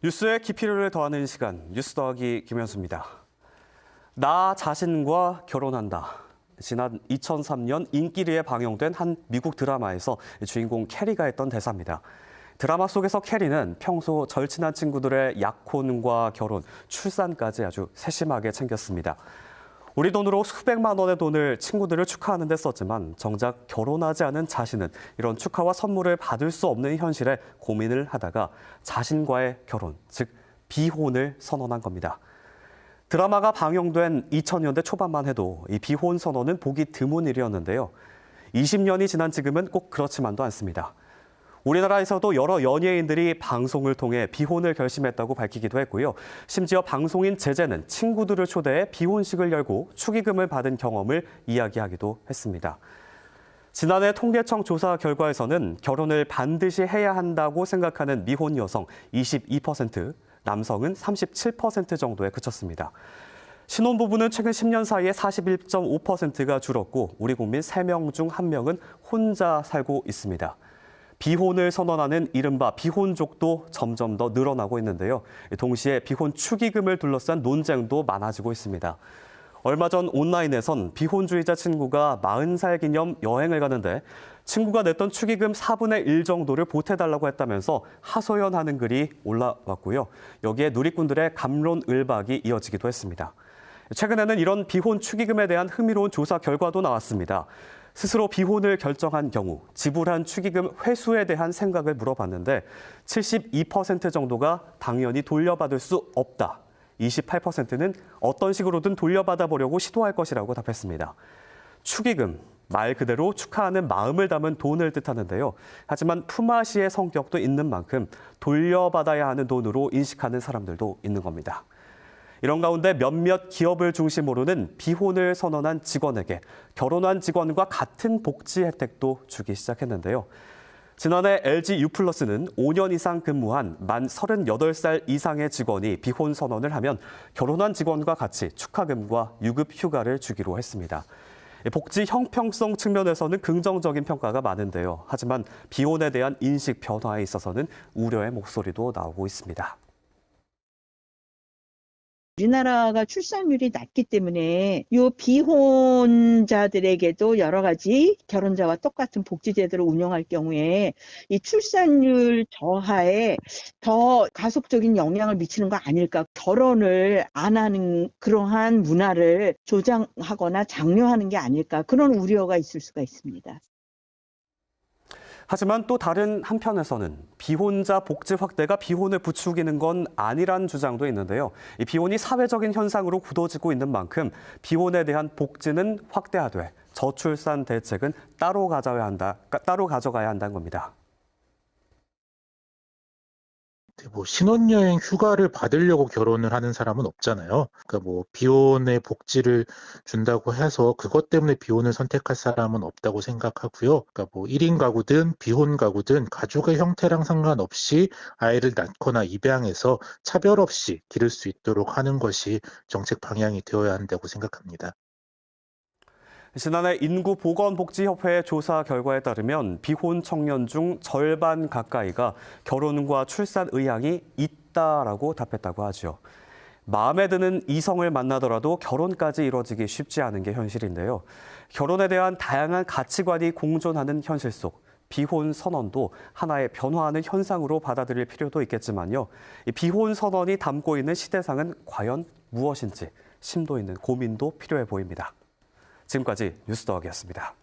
뉴스의 깊이를 더하는 시간, 뉴스 더하기 김현수입니다. 나 자신과 결혼한다. 지난 2003년 인기리에 방영된 한 미국 드라마에서 주인공 캐리가 했던 대사입니다. 드라마 속에서 캐리는 평소 절친한 친구들의 약혼과 결혼, 출산까지 아주 세심하게 챙겼습니다. 우리 돈으로 수백만 원의 돈을 친구들을 축하하는 데 썼지만 정작 결혼하지 않은 자신은 이런 축하와 선물을 받을 수 없는 현실에 고민을 하다가 자신과의 결혼, 즉 비혼을 선언한 겁니다. 드라마가 방영된 2000년대 초반만 해도 이 비혼 선언은 보기 드문 일이었는데요. 20년이 지난 지금은 꼭 그렇지만도 않습니다. 우리나라에서도 여러 연예인들이 방송을 통해 비혼을 결심했다고 밝히기도 했고요. 심지어 방송인 제재는 친구들을 초대해 비혼식을 열고 축의금을 받은 경험을 이야기하기도 했습니다. 지난해 통계청 조사 결과에서는 결혼을 반드시 해야 한다고 생각하는 미혼 여성 22%, 남성은 37% 정도에 그쳤습니다. 신혼부부는 최근 10년 사이에 41.5%가 줄었고 우리 국민 3명 중 1명은 혼자 살고 있습니다. 비혼을 선언하는 이른바 비혼족도 점점 더 늘어나고 있는데요. 동시에 비혼 축의금을 둘러싼 논쟁도 많아지고 있습니다. 얼마 전 온라인에선 비혼주의자 친구가 40살 기념 여행을 가는데 친구가 냈던 축의금 4분의 1 정도를 보태달라고 했다면서 하소연하는 글이 올라왔고요. 여기에 누리꾼들의 갑론을박이 이어지기도 했습니다. 최근에는 이런 비혼 축의금에 대한 흥미로운 조사 결과도 나왔습니다. 스스로 비혼을 결정한 경우 지불한 축의금 회수에 대한 생각을 물어봤는데 72% 정도가 당연히 돌려받을 수 없다. 28%는 어떤 식으로든 돌려받아 보려고 시도할 것이라고 답했습니다. 축의금, 말 그대로 축하하는 마음을 담은 돈을 뜻하는데요. 하지만 품앗이의 성격도 있는 만큼 돌려받아야 하는 돈으로 인식하는 사람들도 있는 겁니다. 이런 가운데 몇몇 기업을 중심으로는 비혼을 선언한 직원에게 결혼한 직원과 같은 복지 혜택도 주기 시작했는데요. 지난해 LG U+는 5년 이상 근무한 만 38살 이상의 직원이 비혼 선언을 하면 결혼한 직원과 같이 축하금과 유급 휴가를 주기로 했습니다. 복지 형평성 측면에서는 긍정적인 평가가 많은데요. 하지만 비혼에 대한 인식 변화에 있어서는 우려의 목소리도 나오고 있습니다. 우리나라가 출산율이 낮기 때문에 이 비혼자들에게도 여러 가지 결혼자와 똑같은 복지제도를 운영할 경우에 이 출산율 저하에 더 가속적인 영향을 미치는 거 아닐까. 결혼을 안 하는 그러한 문화를 조장하거나 장려하는 게 아닐까. 그런 우려가 있을 수가 있습니다. 하지만 또 다른 한편에서는 비혼자 복지 확대가 비혼을 부추기는 건 아니란 주장도 있는데요. 이 비혼이 사회적인 현상으로 굳어지고 있는 만큼 비혼에 대한 복지는 확대하되 저출산 대책은 따로 가져가야 한다는 겁니다. 신혼여행 휴가를 받으려고 결혼을 하는 사람은 없잖아요. 그러니까 비혼의 복지를 준다고 해서 그것 때문에 비혼을 선택할 사람은 없다고 생각하고요. 그러니까 1인 가구든 비혼 가구든 가족의 형태랑 상관없이 아이를 낳거나 입양해서 차별 없이 기를 수 있도록 하는 것이 정책 방향이 되어야 한다고 생각합니다. 지난해 인구보건복지협회의 조사 결과에 따르면 비혼 청년 중 절반 가까이가 결혼과 출산 의향이 있다라고 답했다고 하죠. 마음에 드는 이성을 만나더라도 결혼까지 이뤄지기 쉽지 않은 게 현실인데요. 결혼에 대한 다양한 가치관이 공존하는 현실 속 비혼 선언도 하나의 변화하는 현상으로 받아들일 필요도 있겠지만요. 이 비혼 선언이 담고 있는 시대상은 과연 무엇인지 심도 있는 고민도 필요해 보입니다. 지금까지 뉴스 더하기였습니다.